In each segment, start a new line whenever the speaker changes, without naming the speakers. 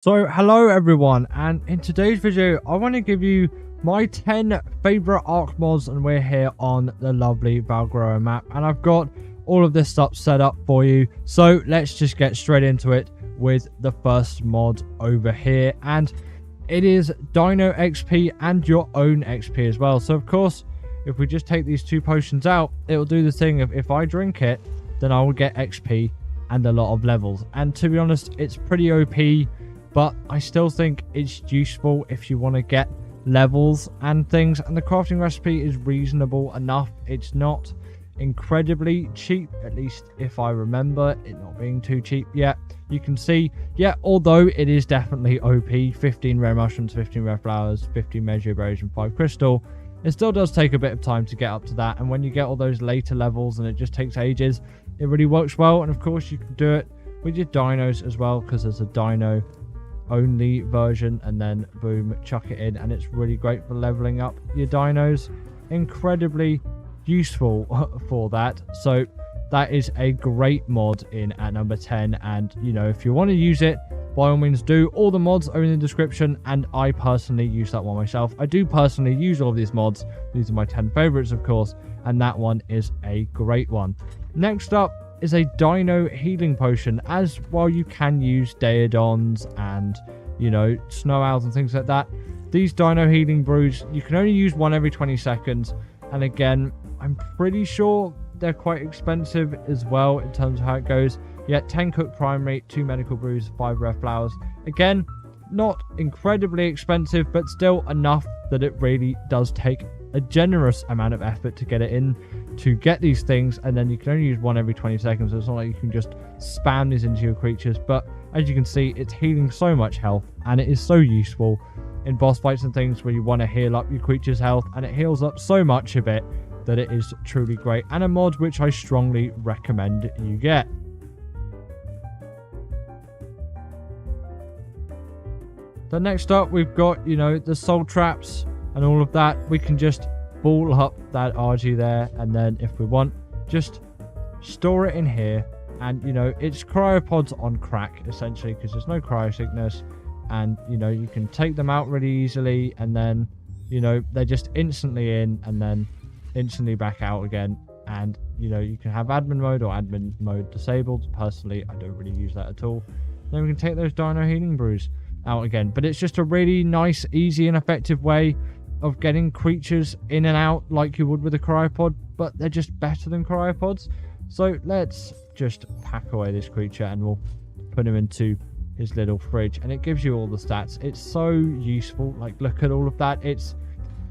So hello everyone, and in today's video I want to give you my 10 favorite Ark mods, and we're here on the lovely Valgroa map, and I've got all of this stuff set up for you. So let's just get straight into it with the first mod over here, and it is Dino XP and your own XP as well. So of course, if we just take these two potions out, it'll do the thing of if I drink it, then I will get XP and a lot of levels. And to be honest, it's pretty OP. But I still think it's useful if you want to get levels and things. And the crafting recipe is reasonable enough. It's not incredibly cheap, at least if I remember it not being too cheap yet. You can see, yeah, although it is definitely OP, 15 rare mushrooms, 15 rare flowers, 15 measure berries, and 5 crystal. It still does take a bit of time to get up to that. And when you get all those later levels and it just takes ages, it really works well. And of course, you can do it with your dinos as well, because there's a dino only version, and then boom, chuck it in, and it's really great for leveling up your dinos. Incredibly useful for that. So that is a great mod in at number 10, and you know, if you want to use it, by all means do. All the mods are in the description, and I personally use that one myself. I do personally use all of these mods. These are my 10 favorites, of course, and that one is a great one. Next up is a dino healing potion. As well, you can use Daedons and, you know, snow owls and things like that. These dino healing brews, you can only use one every 20 seconds, and again, I'm pretty sure they're quite expensive as well in terms of how it goes. Yeah, 10 cooked primary, 2 medical brews, 5 rare flowers. Again, not incredibly expensive, but still enough that it really does take a generous amount of effort to get it in, to get these things, and then you can only use one every 20 seconds. So it's not like you can just spam these into your creatures, but as you can see, it's healing so much health, and it is so useful in boss fights and things where you want to heal up your creature's health, and it heals up so much of it that it is truly great, and a mod which I strongly recommend you get. Then next up, we've got, you know, the soul traps and all of that. We can just ball up that RG there, and then if we want, just store it in here. And you know, it's cryopods on crack essentially, because there's no cryo sickness, and you know, you can take them out really easily, and then you know, they're just instantly in and then instantly back out again. And you know, you can have admin mode or admin mode disabled. Personally, I don't really use that at all. Then we can take those dino healing brews out again, but it's just a really nice, easy and effective way of getting creatures in and out like you would with a cryopod, but they're just better than cryopods. So let's just pack away this creature, and we'll put him into his little fridge, and it gives you all the stats. It's so useful. Like, look at all of that. It's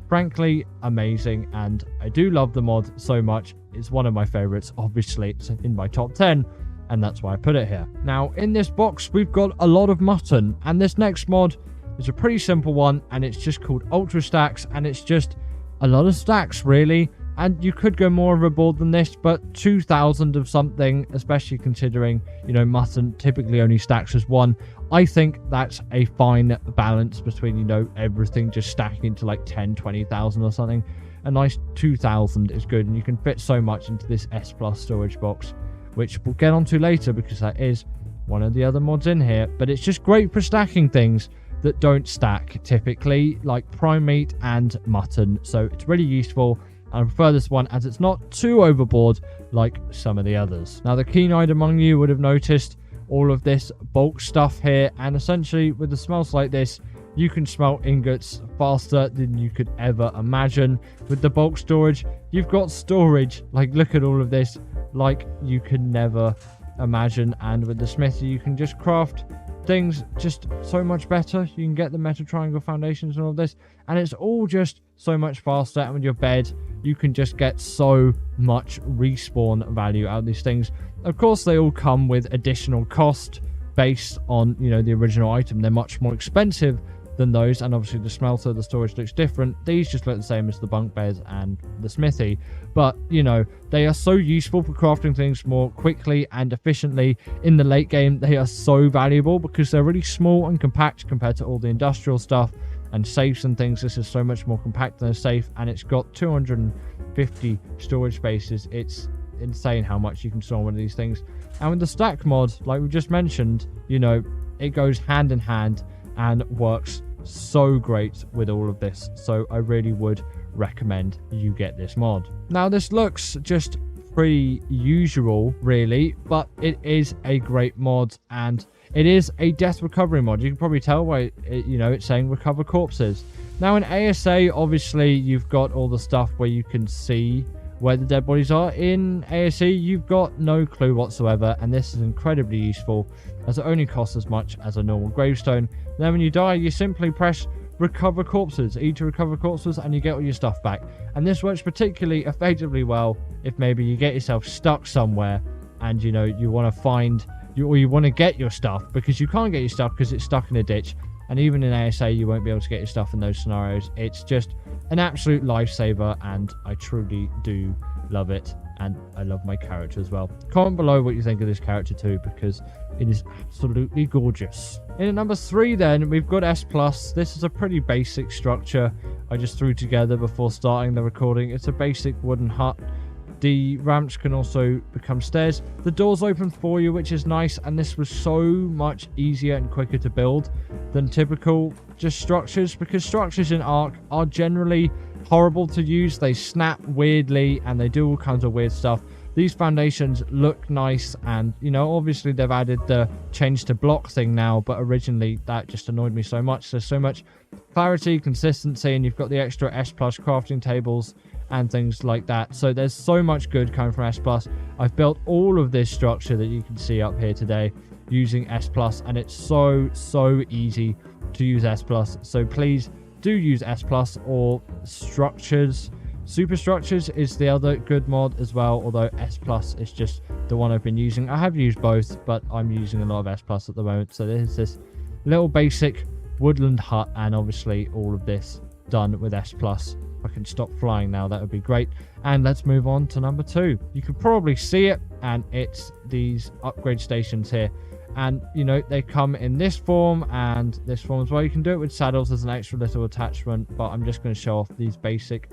frankly amazing, and I do love the mod so much. It's one of my favorites. Obviously, it's in my top 10, and that's why I put it here. Now, in this box, we've got a lot of mutton, and this next mod is a pretty simple one, and it's just called Ultra Stacks, and it's just a lot of stacks, really. And you could go more overboard than this, but 2,000 of something, especially considering, you know, mutton typically only stacks as one. I think that's a fine balance between, you know, everything just stacking to like 10, 20,000 or something. A nice 2,000 is good, and you can fit so much into this S+ storage box, which we'll get onto later because that is one of the other mods in here. But it's just great for stacking things that don't stack typically, like prime meat and mutton. So it's really useful, and I prefer this one as it's not too overboard like some of the others. Now, the keen-eyed among you would have noticed all of this bulk stuff here, and essentially with the smells like this, you can smelt ingots faster than you could ever imagine. With the bulk storage, you've got storage, like look at all of this, like you can never imagine. And with the smithy, you can just craft things just so much better. You can get the metal triangle foundations and all this, and it's all just so much faster. And with your bed, you can just get so much respawn value out of these things. Of course, they all come with additional cost based on, you know, the original item. They're much more expensive than those, and obviously the smelter, the storage looks different. These just look the same as the bunk beds and the smithy, but you know, they are so useful for crafting things more quickly and efficiently in the late game. They are so valuable because they're really small and compact compared to all the industrial stuff and safes and things. This is so much more compact than a safe, and it's got 250 storage spaces. It's insane how much you can store on one of these things. And with the stack mod, like we just mentioned, you know, it goes hand in hand and works so great with all of this. So I really would recommend you get this mod. Now, this looks just pretty usual, really, but it is a great mod, and it is a death recovery mod. You can probably tell by it, you know, it's saying recover corpses. Now, in ASA, obviously, you've got all the stuff where you can see where the dead bodies are. In ASE, you've got no clue whatsoever, and this is incredibly useful as it only costs as much as a normal gravestone. Then when you die, you simply press recover corpses, E to recover corpses, and you get all your stuff back. And this works particularly effectively well if maybe you get yourself stuck somewhere and, you know, you want to find or you want to get your stuff because you can't get your stuff because it's stuck in a ditch. And even in ASA, you won't be able to get your stuff in those scenarios. It's just an absolute lifesaver, and I truly do love it. And I love my character as well. Comment below what you think of this character too, because it is absolutely gorgeous. In at number 3 then, we've got S+. This is a pretty basic structure I just threw together before starting the recording. It's a basic wooden hut. The ramps can also become stairs. The doors open for you, which is nice, and this was so much easier and quicker to build than typical just structures, because structures in Ark are generally horrible to use. They snap weirdly and they do all kinds of weird stuff. These foundations look nice, and, you know, obviously they've added the change to block thing now, but originally that just annoyed me so much. There's so much clarity, consistency, and you've got the extra S+ crafting tables and things like that. So there's so much good coming from S+. I've built all of this structure that you can see up here today using S+, and it's so easy to use S+. So please do use S+, or structures. Superstructures is the other good mod as well, although S+ is just the one I've been using. I have used both, but I'm using a lot of S+ at the moment. So there's this little basic woodland hut, and obviously all of this done with S+. If I can stop flying now, that would be great. And let's move on to number 2. You can probably see it, and it's these upgrade stations here. And, you know, they come in this form and this form as well. You can do it with saddles as an extra little attachment, but I'm just going to show off these basic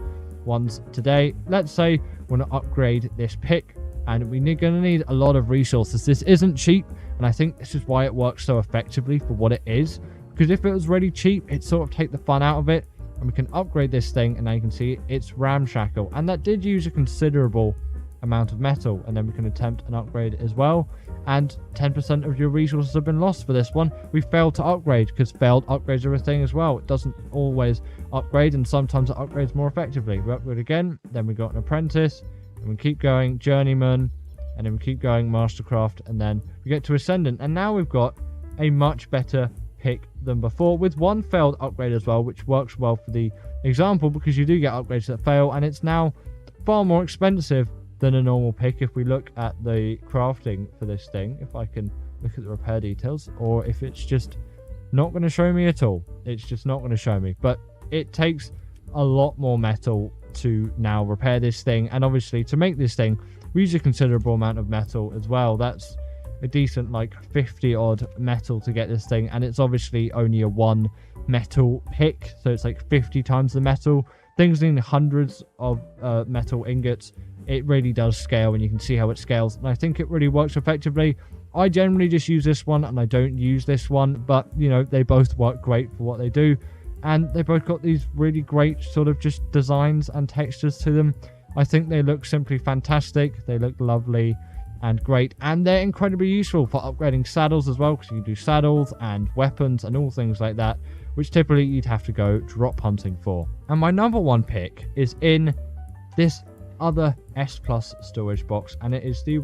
ones today. Let's say we want to upgrade this pick, and we're going to need a lot of resources. This isn't cheap, and I think this is why it works so effectively for what it is. Because if it was really cheap, it'd sort of take the fun out of it. And we can upgrade this thing, and now you can see it's ramshackle, and that did use a considerable amount of metal. And then we can attempt an upgrade as well, and 10% of your resources have been lost for this one. We failed to upgrade, because failed upgrades are a thing as well. It doesn't always upgrade, and sometimes it upgrades more effectively. We upgrade again, then we got an apprentice, and we keep going journeyman, and then we keep going mastercraft, and then we get to ascendant. And now we've got a much better pick than before, with one failed upgrade as well, which works well for the example, because you do get upgrades that fail, and it's now far more expensive than a normal pick. If we look at the crafting for this thing, if I can look at the repair details, or if it's just not going to show me at all, it's just not going to show me. But it takes a lot more metal to now repair this thing, and obviously to make this thing we use a considerable amount of metal as well. That's a decent like 50 odd metal to get this thing, and it's obviously only a 1 metal pick, so it's like 50 times the metal. Things need hundreds of metal ingots. It really does scale, and you can see how it scales, and I think it really works effectively. I generally just use this one, and I don't use this one, but you know, they both work great for what they do, and they both got these really great sort of just designs and textures to them. I think they look simply fantastic. They look lovely and great, and they're incredibly useful for upgrading saddles as well, because you can do saddles and weapons and all things like that, which typically you'd have to go drop hunting for. And my number 1 pick is in this other S+ storage box, and it is the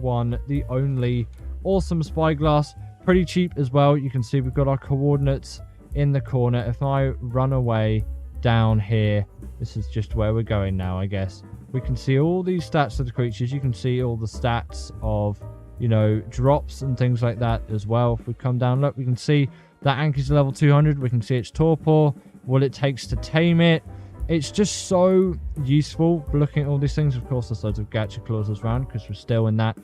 only awesome spyglass. Pretty cheap as well. You can see we've got our coordinates in the corner. If I run away down here, this is just where we're going now, I guess. We can see all these stats of the creatures. You can see all the stats of, you know, drops and things like that as well. If we come down, look, we can see that Anky's level 200. We can see its torpor, what it takes to tame it. It's just so useful for looking at all these things. Of course, there's loads of gacha clauses around, because we're still in that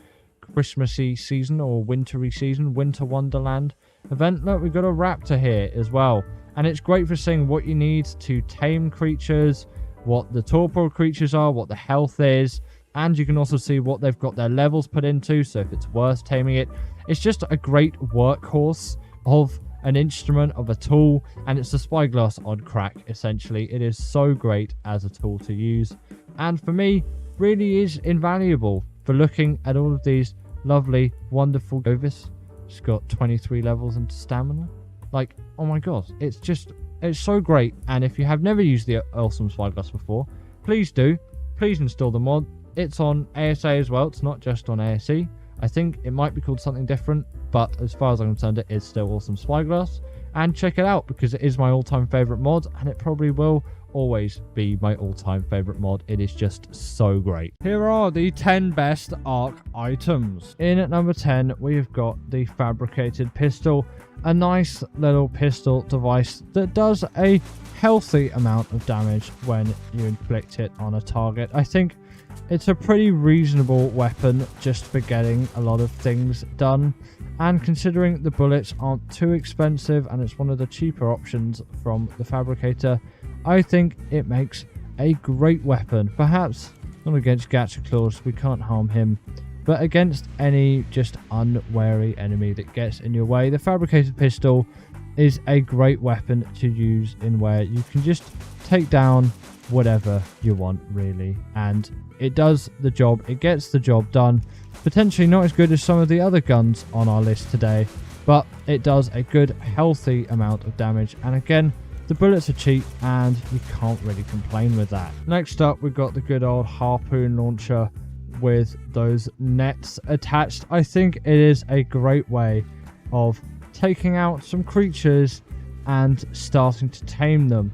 Christmassy season, or wintry season, winter wonderland event. Look, we've got a raptor here as well, and it's great for seeing what you need to tame creatures, what the torpor creatures are, what the health is, and you can also see what they've got their levels put into, so if it's worth taming it. It's just a great workhorse of an instrument, of a tool, and it's the spyglass on crack, essentially. It is so great as a tool to use, and for me, really is invaluable for looking at all of these lovely, wonderful Ovis. It's got 23 levels into stamina. Like, oh my god, it's so great. And if you have never used the awesome spyglass before, please do. Please install the mod. It's on ASA as well. It's not just on ASE. I think it might be called something different, but as far as I'm concerned, it is still awesome spyglass. And check it out, because it is my all-time favorite mod, and it probably will always be my all-time favorite mod. It is just so great. Here are the 10 best ARC items. In at number 10, we've got the fabricated pistol, a nice little pistol device that does a healthy amount of damage when you inflict it on a target. I think it's a pretty reasonable weapon just for getting a lot of things done, and considering the bullets aren't too expensive and it's one of the cheaper options from the fabricator, I think it makes a great weapon. Perhaps not against Gacha Claws, we can't harm him, but against any just unwary enemy that gets in your way, the fabricated pistol is a great weapon to use in where you can just take down whatever you want, really, and it does the job. It gets the job done. Potentially not as good as some of the other guns on our list today, but it does a good, healthy amount of damage, and again, the bullets are cheap and you can't really complain with that. Next up, we've got the good old harpoon launcher with those nets attached. I think it is a great way of taking out some creatures and starting to tame them,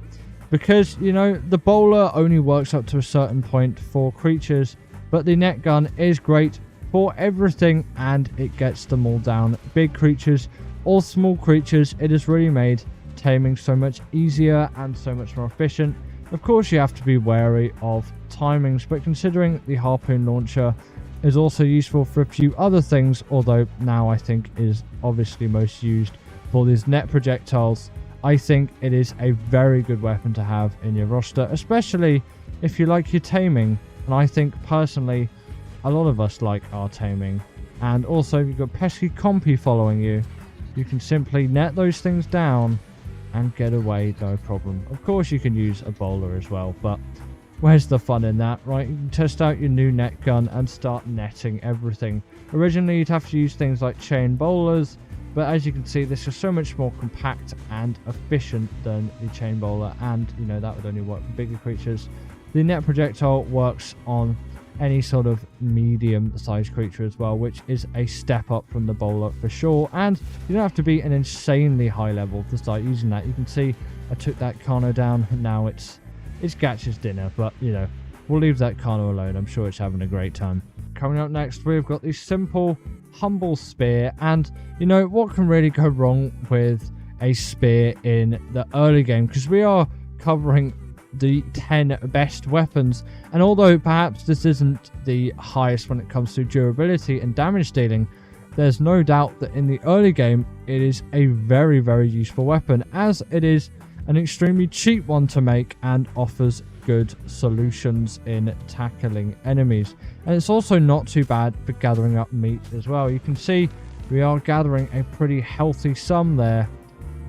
because, you know, the bowler only works up to a certain point for creatures, but the net gun is great for everything and it gets them all down. Big creatures or small creatures, it has really made taming so much easier and so much more efficient. Of course, you have to be wary of timings, but considering the harpoon launcher is also useful for a few other things, although now I think is obviously most used for these net projectiles, I think it is a very good weapon to have in your roster, especially if you like your taming. And I think personally, a lot of us like our taming. And also, if you've got pesky compy following you, you can simply net those things down and get away, no problem. Of course, you can use a bowler as well, but where's the fun in that, right? You can test out your new net gun and start netting everything. Originally, you'd have to use things like chain bowlers, but as you can see, this is so much more compact and efficient than the chain bowler, and, you know, that would only work for bigger creatures. The net projectile works on any sort of medium-sized creature as well, which is a step up from the bowler for sure, and you don't have to be an insanely high level to start using that. You can see I took that Kano down, and now it's Gacha's dinner, but, you know, we'll leave that Kano alone. I'm sure it's having a great time. Coming up next, we've got the simple, humble spear, and, you know, what can really go wrong with a spear in the early game, because we are covering the 10 best weapons, and although perhaps this isn't the highest when it comes to durability and damage dealing, there's no doubt that in the early game it is a very, very useful weapon, as it is an extremely cheap one to make and offers good solutions in tackling enemies. And it's also not too bad for gathering up meat as well. You can see we are gathering a pretty healthy sum there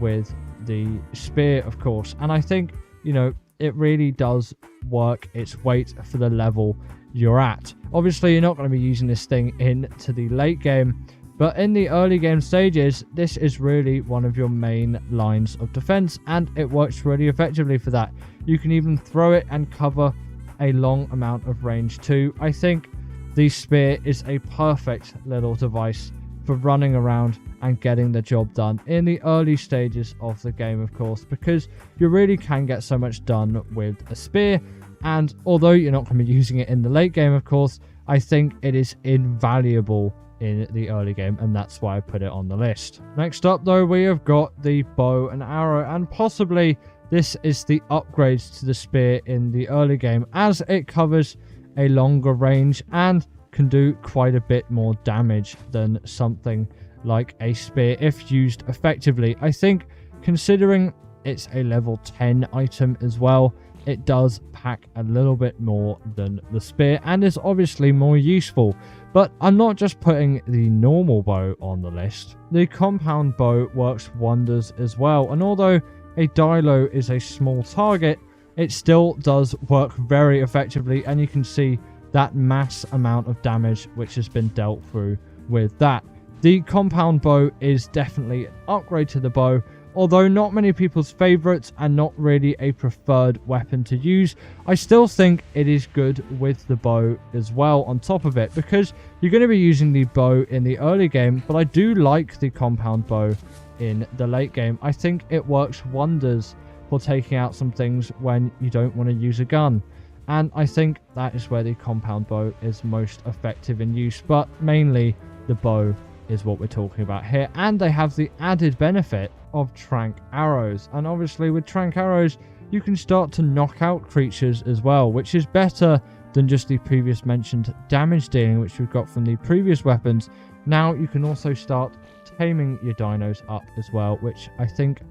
with the spear, of course, and I think, you know, it really does work its weight for the level you're at. Obviously, you're not going to be using this thing into the late game, but in the early game stages, this is really one of your main lines of defense, and it works really effectively for that. You can even throw it and cover a long amount of range too. I think the spear is a perfect little device for running around and getting the job done in the early stages of the game, of course, because you really can get so much done with a spear. And although you're not going to be using it in the late game, of course, I think it is invaluable in the early game, and that's why I put it on the list. Next up, though, we have got the bow and arrow, and possibly this is the upgrades to the spear in the early game, as it covers a longer range and can do quite a bit more damage than something like a spear if used effectively. I think, considering it's a level 10 item as well, it does pack a little bit more than the spear and is obviously more useful. But I'm not just putting the normal bow on the list. The compound bow works wonders as well, and although a Dino is a small target, it still does work very effectively, and you can see that mass amount of damage which has been dealt through with that. The compound bow is definitely an upgrade to the bow, although not many people's favorites and not really a preferred weapon to use. I still think it is good with the bow as well on top of it, because you're going to be using the bow in the early game, but I do like the compound bow in the late game. I think it works wonders for taking out some things when you don't want to use a gun, and I think that is where the compound bow is most effective in use. But mainly the bow is what we're talking about here, and they have the added benefit of trank arrows, and obviously with trank arrows you can start to knock out creatures as well, which is better than just the previous mentioned damage dealing which we've got from the previous weapons. Now you can also start taming your dinos up as well, which I think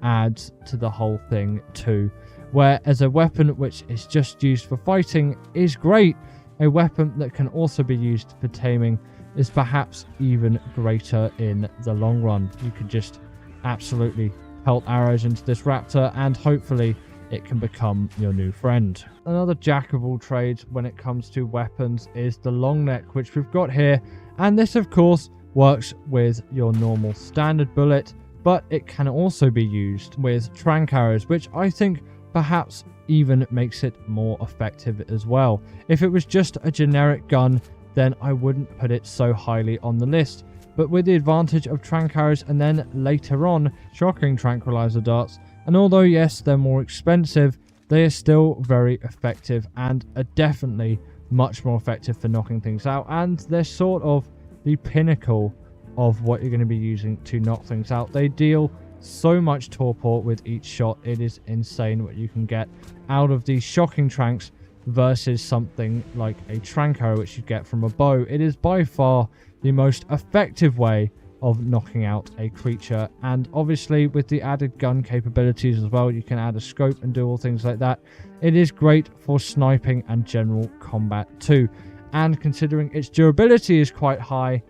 adds to the whole thing too, where as a weapon which is just used for fighting is great, a weapon that can also be used for taming is perhaps even greater in the long run. You could just absolutely pelt arrows into this raptor and hopefully it can become your new friend. Another jack of all trades when it comes to weapons is the long neck, which we've got here, and this of course works with your normal standard bullet, but it can also be used with trank arrows, which I think perhaps even makes it more effective as well. If it was just a generic gun, then I wouldn't put it so highly on the list. But with the advantage of trank arrows and then later on shocking tranquilizer darts, and although yes they're more expensive, they are still very effective and are definitely much more effective for knocking things out, and they're sort of the pinnacle of what you're going to be using to knock things out. They deal so much torpor with each shot. It is insane what you can get out of these shocking tranks versus something like a trank arrow which you get from a bow. It is by far the most effective way of knocking out a creature, and obviously with the added gun capabilities as well, you can add a scope and do all things like that. It is great for sniping and general combat too, and considering its durability is quite high,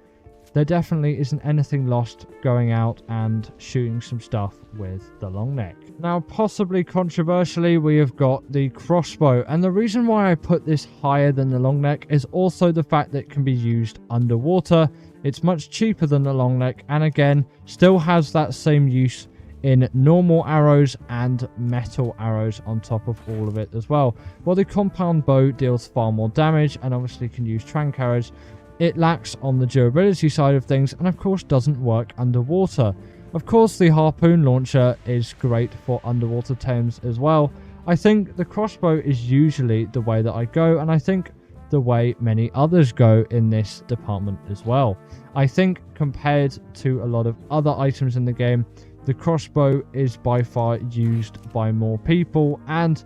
there definitely isn't anything lost going out and shooting some stuff with the long neck. Now, possibly controversially, we have got the crossbow, and the reason why I put this higher than the long neck is also the fact that it can be used underwater. It's much cheaper than the long neck, and again still has that same use in normal arrows and metal arrows on top of all of it as well. While the compound bow deals far more damage and obviously can use trank arrows, it lacks on the durability side of things, and of course doesn't work underwater. Of course the harpoon launcher is great for underwater tames as well. I think the crossbow is usually the way that I go, and I think the way many others go in this department as well. I think compared to a lot of other items in the game, the crossbow is by far used by more people, and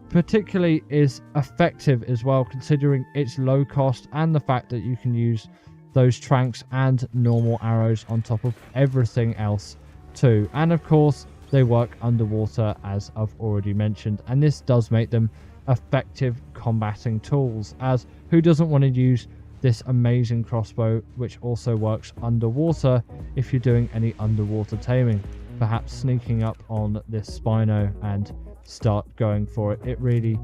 particularly is effective as well, considering its low cost and the fact that you can use those tranks and normal arrows on top of everything else too. And of course they work underwater, as I've already mentioned, and this does make them effective combating tools, as who doesn't want to use this amazing crossbow which also works underwater if you're doing any underwater taming, perhaps sneaking up on this Spino and start going for it. It really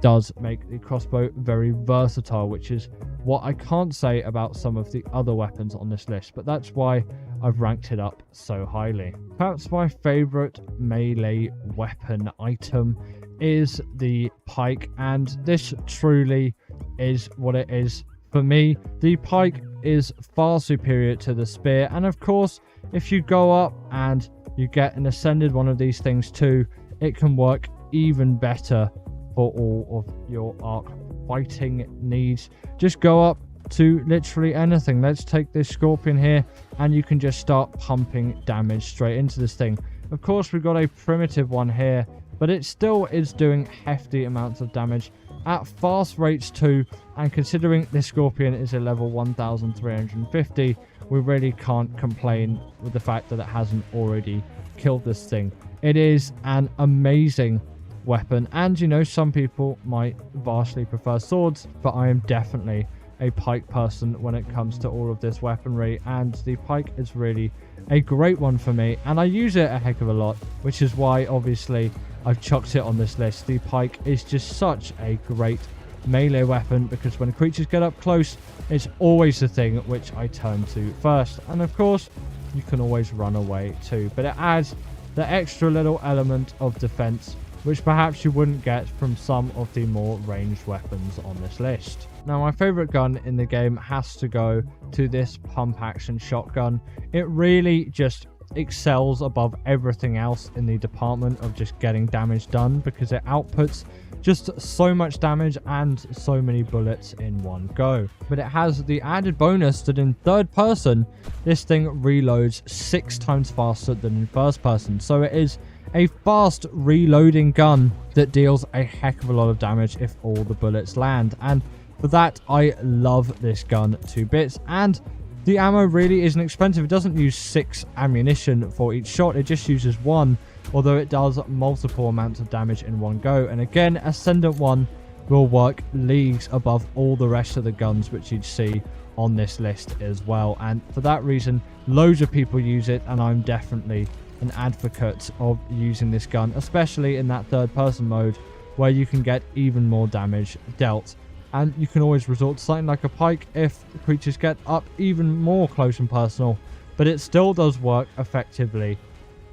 does make the crossbow very versatile, which is what I can't say about some of the other weapons on this list, but that's why I've ranked it up so highly. Perhaps my favorite melee weapon item is the pike, and this truly is what it is for me. The pike is far superior to the spear, and of course if you go up and you get an ascended one of these things too, it can work even better for all of your arc fighting needs. Just go up to literally anything. Let's take this scorpion here, and you can just start pumping damage straight into this thing. Of course we've got a primitive one here, but it still is doing hefty amounts of damage at fast rates too, and considering this scorpion is a level 1350, we really can't complain with the fact that it hasn't already killed this thing. It is an amazing weapon. And, you know, some people might vastly prefer swords, but I am definitely a pike person when it comes to all of this weaponry, and the pike is really a great one for me, and I use it a heck of a lot, which is why obviously I've chucked it on this list. The pike is just such a great melee weapon, because when creatures get up close, it's always the thing which I turn to first, and of course you can always run away too, but it adds the extra little element of defense which perhaps you wouldn't get from some of the more ranged weapons on this list. Now, my favorite gun in the game has to go to this pump action shotgun. It really just excels above everything else in the department of just getting damage done, because it outputs just so much damage and so many bullets in one go. But it has the added bonus that in third person, this thing reloads 6 times faster than in first person. So it is a fast reloading gun that deals a heck of a lot of damage if all the bullets land. And for that, I love this gun to bits. And the ammo really isn't expensive. It doesn't use 6 ammunition for each shot. It just uses 1, although it does multiple amounts of damage in one go. And again, Ascendant 1 will work leagues above all the rest of the guns which you'd see on this list as well. And for that reason, loads of people use it, and I'm definitely an advocate of using this gun, especially in that third person mode where you can get even more damage dealt. And you can always resort to something like a pike if the creatures get up even more close and personal, but it still does work effectively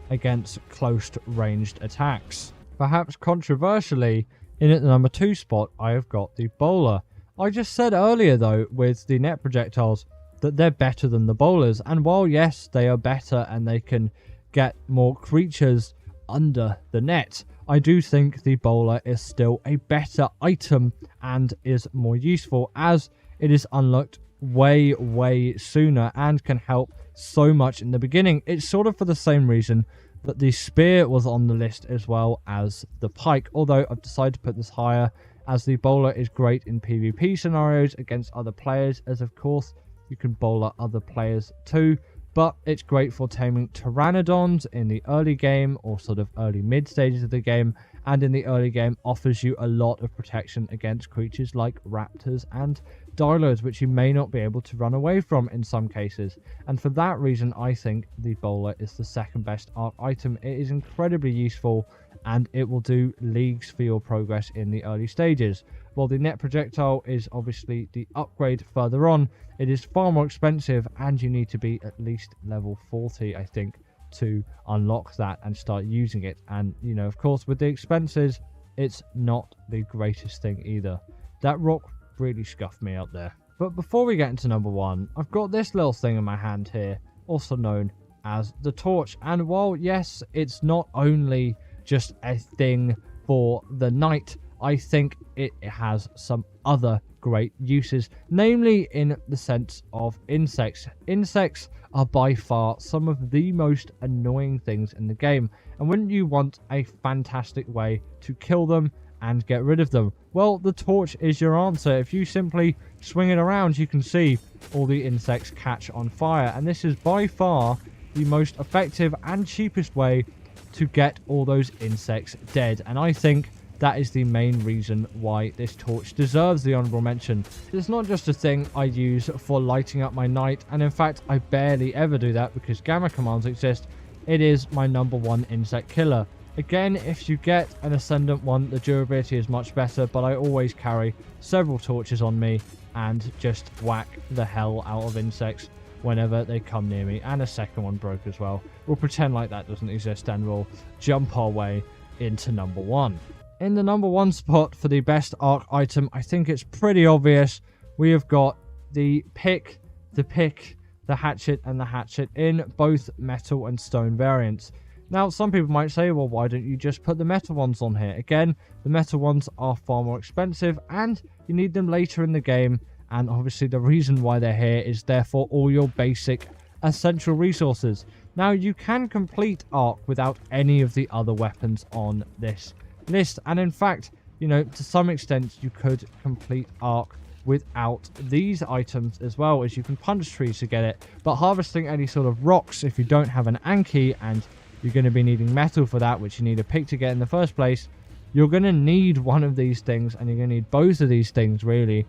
against close ranged attacks. Perhaps controversially, in at the number 2 spot, I have got the bowler. I just said earlier though, with the net projectiles, that they're better than the bowlers, and while yes, they are better and they can get more creatures under the net, I do think the bowler is still a better item and is more useful, as it is unlocked way sooner and can help so much in the beginning. It's sort of for the same reason that the spear was on the list as well as the pike, although I've decided to put this higher, as the bowler is great in PvP scenarios against other players, as of course you can bowler other players too. But it's great for taming pteranodons in the early game or sort of early mid stages of the game, and in the early game offers you a lot of protection against creatures like raptors and dilos, which you may not be able to run away from in some cases. And for that reason, I think the bowler is the second best arc item. It is incredibly useful and it will do leagues for your progress in the early stages. While the net projectile is obviously the upgrade further on, it is far more expensive, and you need to be at least level 40, I think, to unlock that and start using it. And, you know, of course, with the expenses, it's not the greatest thing either. That rock really scuffed me out there. But before we get into number 1, I've got this little thing in my hand here, also known as the torch. And while, yes, it's not only just a thing for the night, I think it has some other great uses, namely in the sense of insects. Insects are by far some of the most annoying things in the game, and wouldn't you want a fantastic way to kill them and get rid of them? Well, the torch is your answer. If you simply swing it around, you can see all the insects catch on fire, and this is by far the most effective and cheapest way to get all those insects dead. And I think that is the main reason why this torch deserves the honorable mention. It's not just a thing I use for lighting up my night, and in fact I barely ever do that because gamma commands exist. It is my number 1 insect killer. Again, if you get an Ascendant one, the durability is much better, but I always carry several torches on me and just whack the hell out of insects whenever they come near me. And a second one broke as well. We'll pretend like that doesn't exist and we'll jump our way into number 1. In the number 1 spot for the best arc item, I think it's pretty obvious. We have got the pick, the hatchet, and the hatchet in both metal and stone variants. Now, some people might say, well, why don't you just put the metal ones on here? Again, the metal ones are far more expensive and you need them later in the game. And obviously the reason why they're here is therefore all your basic essential resources. Now, you can complete arc without any of the other weapons on this list, and in fact, you know, to some extent you could complete arc without these items as well, as you can punch trees to get it. But harvesting any sort of rocks, if you don't have an Anki and you're going to be needing metal for that, which you need a pick to get in the first place, you're going to need one of these things, and you're going to need both of these things really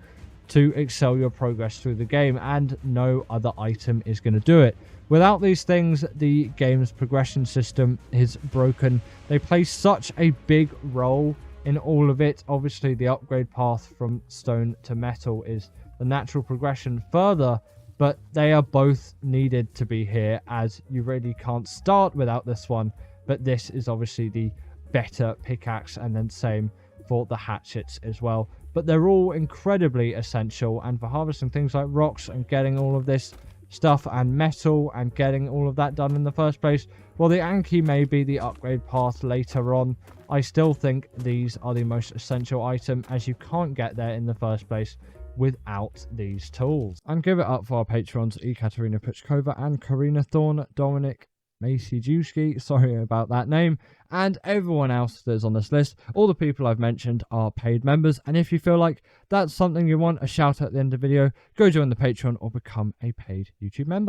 to excel your progress through the game, and no other item is going to do it. Without these things, the game's progression system is broken. They play such a big role in all of it. Obviously, the upgrade path from stone to metal is the natural progression further, but they are both needed to be here, as you really can't start without this one. But this is obviously the better pickaxe, and then same for the hatchets as well. But they're all incredibly essential, and for harvesting things like rocks and getting all of this stuff and metal and getting all of that done in the first place, while the Anki may be the upgrade path later on, I still think these are the most essential item, as you can't get there in the first place without these tools. And give it up for our patrons, Ekaterina Puchkova and Karina Thorne, Dominic Maciejewski, sorry about that name, and everyone else that's on this list. All the people I've mentioned are paid members, and if you feel like that's something you want a shout out at the end of the video, go join the Patreon or become a paid YouTube member.